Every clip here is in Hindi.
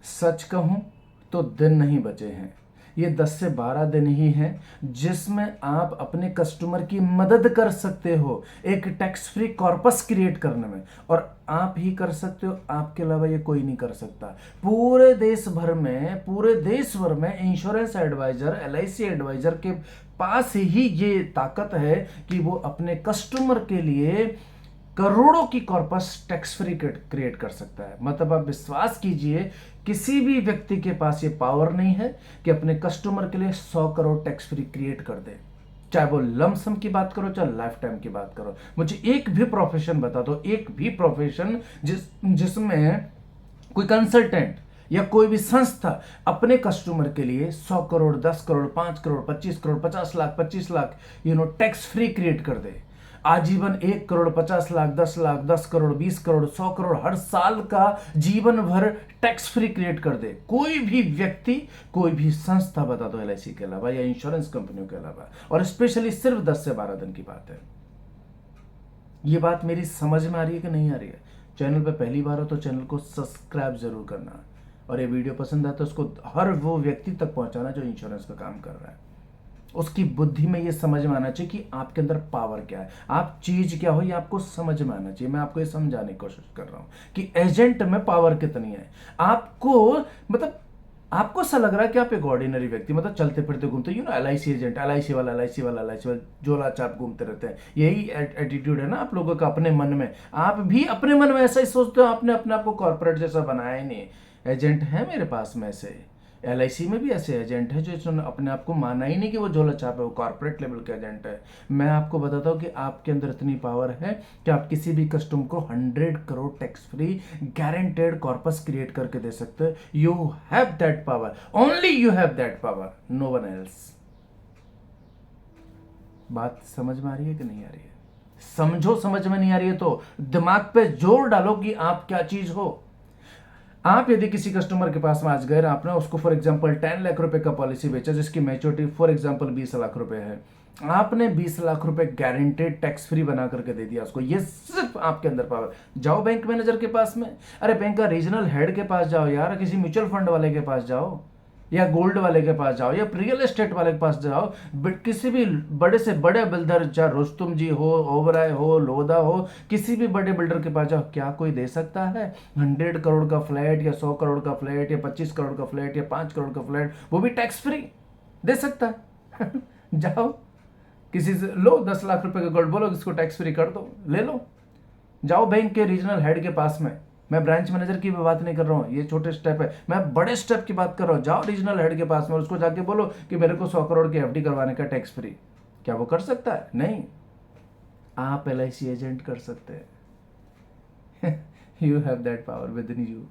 सच कहूं तो दिन नहीं बचे हैं, ये 10 से 12 दिन ही हैं जिसमें आप अपने कस्टमर की मदद कर सकते हो एक टैक्स फ्री कॉर्पस क्रिएट करने में। और आप ही कर सकते हो, आपके अलावा ये कोई नहीं कर सकता। पूरे देश भर में इंश्योरेंस एडवाइजर, एलआईसी एडवाइजर के पास ही ये ताकत है कि वो अपने कस्टमर के लिए करोड़ों की कॉर्पस टैक्स फ्री क्रिएट कर सकता है। मतलब आप विश्वास कीजिए, किसी भी व्यक्ति के पास ये पावर नहीं है कि अपने कस्टमर के लिए 100 करोड़ टैक्स फ्री क्रिएट कर दे। चाहे वो लमसम की बात करो, चाहे लाइफ टाइम की बात करो। मुझे एक भी प्रोफेशन बता दो, एक भी प्रोफेशन जिसमें कोई कंसल्टेंट या कोई भी संस्था अपने कस्टमर के लिए 100 crore, 10 crore, 5 crore, 25 crore, 50 lakh, 25 lakh tax free create कर दे। आजीवन 1 करोड़, 50 लाख, 10 लाख, 10 करोड़, 20 करोड़, 100 करोड़ हर साल का जीवन भर टैक्स फ्री क्रिएट कर दे। कोई भी व्यक्ति, कोई भी संस्था बता दो एलआईसी के अलावा या इंश्योरेंस कंपनियों के अलावा। और स्पेशली सिर्फ 10 से 12 दिन की बात है। ये बात मेरी समझ में आ रही है कि नहीं आ रही है? चैनल पे पहली बार हो तो चैनल को सब्सक्राइब जरूर करना, और ये वीडियो पसंद आता है उसको हर वो व्यक्ति तक पहुंचाना जो इंश्योरेंस का काम कर रहा है। उसकी बुद्धि में ये समझ में आना चाहिए कि आपके अंदर पावर क्या है, आप चीज क्या हो, ये आपको समझ में आना चाहिए। मैं आपको ये समझाने की कोशिश कर रहा हूं कि एजेंट में पावर कितनी है। आपको मतलब आपको ऐसा लग रहा है कि आप एक ऑर्डिनरी व्यक्ति, मतलब चलते फिरते घूमते एलआईसी एजेंट, एलआईसी वाला, एलआईसी वाला, एलआईसी वाला, झोला चाप घूमते रहते हैं। यही एटीट्यूड है ना आप लोगों का अपने मन में। आप भी अपने मन में ऐसा ही सोचते हो, आपने अपने आप को कॉर्पोरेट जैसा बनाया ही नहीं। एजेंट है मेरे पास में ऐसे, एलआईसी में भी ऐसे एजेंट है जो इन्होंने अपने आप को माना ही नहीं कि वो झोला छाप है, वो कॉर्पोरेट लेवल के एजेंट है। मैं आपको बताता हूँ कि आपके अंदर इतनी पावर है कि आप किसी भी कस्टमर को 100 crore tax free guaranteed corpus create करके दे सकते हो। You have that power, only you have that power, no one else. बात समझ में आ रही है कि नहीं आ रही है? समझो, समझ में नहीं आ रही है तो दिमाग पे जोर डालो कि आप क्या चीज हो। आप यदि किसी कस्टमर के पास में आज गए, आपने उसको फॉर एग्जांपल 10 लाख रुपए का पॉलिसी बेचा जिसकी मैच्योरिटी फॉर एग्जांपल 20 लाख रुपए है, आपने 20 लाख रुपए गारंटेड टैक्स फ्री बना करके दे दिया उसको। ये सिर्फ आपके अंदर पावर। जाओ बैंक मैनेजर के पास में, अरे बैंक का रीजनल हेड के पास जाओ यार, किसी म्यूचुअल फंड वाले के पास जाओ, या गोल्ड वाले के पास जाओ, या रियल एस्टेट वाले के पास जाओ, किसी भी बड़े से बड़े बिल्डर, चाहे रुस्तुम जी हो, ओबराय हो, लोधा हो, किसी भी बड़े बिल्डर के पास जाओ, क्या कोई दे सकता है 100 करोड़ का फ्लैट या 100 करोड़ का फ्लैट या 25 करोड़ का फ्लैट या 5 करोड़ का फ्लैट, वो भी टैक्स फ्री दे सकता है? जाओ किसी से लो 10 लाख रुपए का गोल्ड, बोलो इसको टैक्स फ्री कर दो, ले लो। जाओ बैंक के रीजनल हेड के पास में, मैं ब्रांच मैनेजर की भी बात नहीं कर रहा हूँ, ये छोटे स्टेप है, मैं बड़े स्टेप की बात कर रहा हूँ। जाओ रीजनल हेड के पास में, उसको जाके बोलो कि मेरे को 100 करोड़ की एफडी करवाने का टैक्स फ्री। क्या वो कर सकता है? नहीं। आप एलआईसी एजेंट कर सकते हैं। You have that power with in you.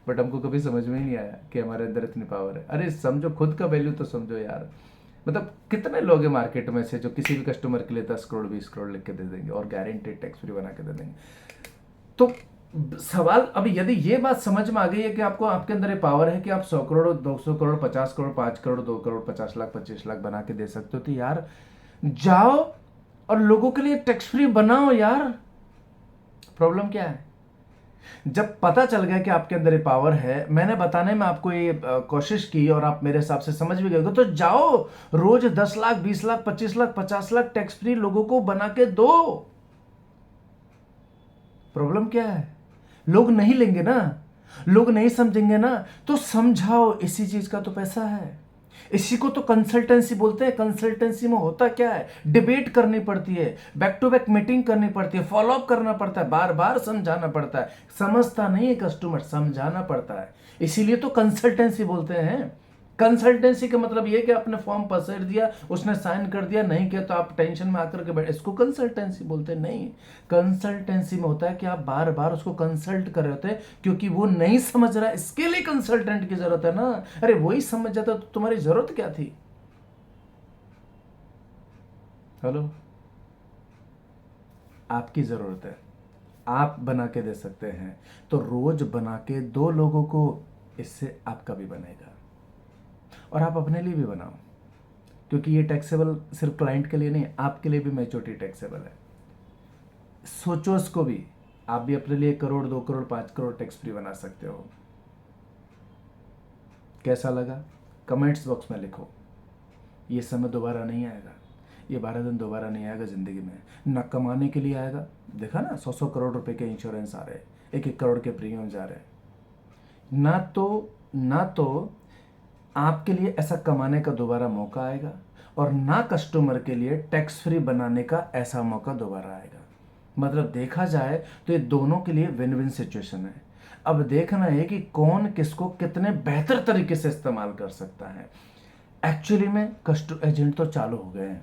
But हमको कभी समझ में ही नहीं आया कि हमारे अंदर इतनी पावर है। अरे समझो, खुद का वैल्यू तो समझो यार। मतलब कितने लोग हैं मार्केट में से जो किसी भी कस्टमर के लिए 10 करोड़ 20 करोड़ लिख के दे देंगे और गारंटेड टैक्स फ्री बना के दे देंगे। तो सवाल, अब यदि ये बात समझ में आ गई है कि आपको, आपके अंदर ये पावर है कि आप 100 करोड़, 200 करोड़, 50 करोड़, 5 करोड़, 2 करोड़, 50 लाख, 25 लाख बना के दे सकते हो, तो यार जाओ और लोगों के लिए टैक्स फ्री बनाओ यार। प्रॉब्लम क्या है? जब पता चल गया कि आपके अंदर ये पावर है, मैंने बताने में आपको ये कोशिश की और आप मेरे हिसाब से समझ भी गए, तो जाओ रोज 10 लाख, 20 लाख, 25 लाख, 50 लाख टैक्स फ्री लोगों को बना के दो। प्रॉब्लम क्या है? लोग नहीं लेंगे ना, लोग नहीं समझेंगे ना, तो समझाओ। इसी चीज का तो पैसा है। इसी को तो कंसल्टेंसी बोलते हैं। कंसल्टेंसी में होता क्या है? डिबेट करनी पड़ती है, बैक टू बैक मीटिंग करनी पड़ती है, फॉलो अप करना पड़ता है, बार बार समझाना पड़ता है। समझता नहीं है कस्टमर, समझाना पड़ता है। इसीलिए तो कंसल्टेंसी बोलते हैं। कंसल्टेंसी का मतलब ये कि आपने फॉर्म पसर दिया, उसने साइन कर दिया, नहीं किया तो आप टेंशन में आकर के बैठे, इसको कंसल्टेंसी बोलते हैं। नहीं, कंसल्टेंसी में होता है कि आप बार बार उसको कंसल्ट कर रहे होते हैं, क्योंकि वो नहीं समझ रहा है, इसके लिए कंसल्टेंट की जरूरत है ना। अरे वही समझ जाता तो तुम्हारी जरूरत क्या थी? हेलो, आपकी जरूरत है, आप बना के दे सकते हैं, तो रोज बना के दो लोगों को, इससे आपका भी बनेगा। और आप अपने लिए भी बनाओ, क्योंकि ये टैक्सेबल सिर्फ क्लाइंट के लिए नहीं, आपके लिए भी मैच्योरिटी टैक्सेबल है। सोचो इसको भी, आप भी अपने लिए 1 करोड़, 2 करोड़, 5 करोड़ टैक्स फ्री बना सकते हो। कैसा लगा कमेंट्स बॉक्स में लिखो। ये समय दोबारा नहीं आएगा, ये 12 दिन दोबारा नहीं आएगा ज़िंदगी में। ना कमाने के लिए आएगा, देखा ना 100-100 करोड़ रुपए के इंश्योरेंस आ रहे हैं, 1-1 करोड़ के प्रीमियम जा रहे हैं। ना तो आपके लिए ऐसा कमाने का दोबारा मौका आएगा, और ना कस्टमर के लिए टैक्स फ्री बनाने का ऐसा मौका दोबारा आएगा। मतलब देखा जाए तो ये दोनों के लिए विन विन सिचुएशन है। अब देखना है कि कौन किसको कितने बेहतर तरीके से इस्तेमाल कर सकता है। एक्चुअली में एजेंट तो चालू हो गए हैं,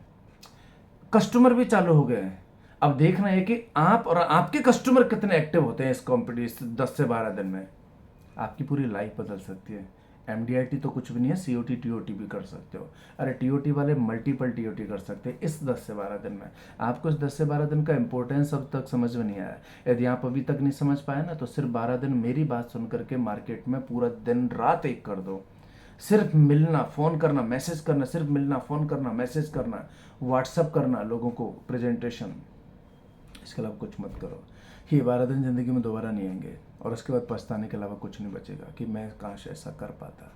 कस्टमर भी चालू हो गए हैं। अब देखना है कि आप और आपके कस्टमर कितने एक्टिव होते हैं इस कॉम्पिटिशन 10 से 12 दिन में। आपकी पूरी लाइफ बदल सकती है। MDIT तो कुछ भी नहीं है, COT TOT भी कर सकते हो। अरे TOT वाले मल्टीपल TOT कर सकते हैं इस 10 से 12 दिन में। आपको इस 10 से 12 दिन का इंपॉर्टेंस अब तक समझ में नहीं आया। यदि आप अभी तक नहीं समझ पाए ना, तो सिर्फ 12 दिन मेरी बात सुन करके मार्केट में पूरा दिन रात एक कर दो। सिर्फ मिलना, फ़ोन करना, मैसेज करना, सिर्फ मिलना, फ़ोन करना, मैसेज करना, व्हाट्सअप करना लोगों को प्रेजेंटेशन, इसके अलावा कुछ मत करो। ये 12 दिन ज़िंदगी में दोबारा नहीं आएंगे, और उसके बाद पछताने के अलावा कुछ नहीं बचेगा कि मैं काश ऐसा कर पाता।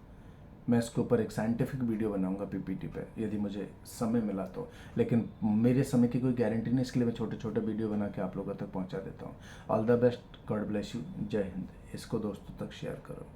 मैं इसके ऊपर एक साइंटिफिक वीडियो बनाऊंगा PPT पे, यदि मुझे समय मिला तो। लेकिन मेरे समय की कोई गारंटी नहीं, इसके लिए मैं छोटे छोटे वीडियो बना के आप लोगों तक पहुंचा देता हूँ। All the best, God bless you, जय हिंद। इसको दोस्तों तक शेयर करो।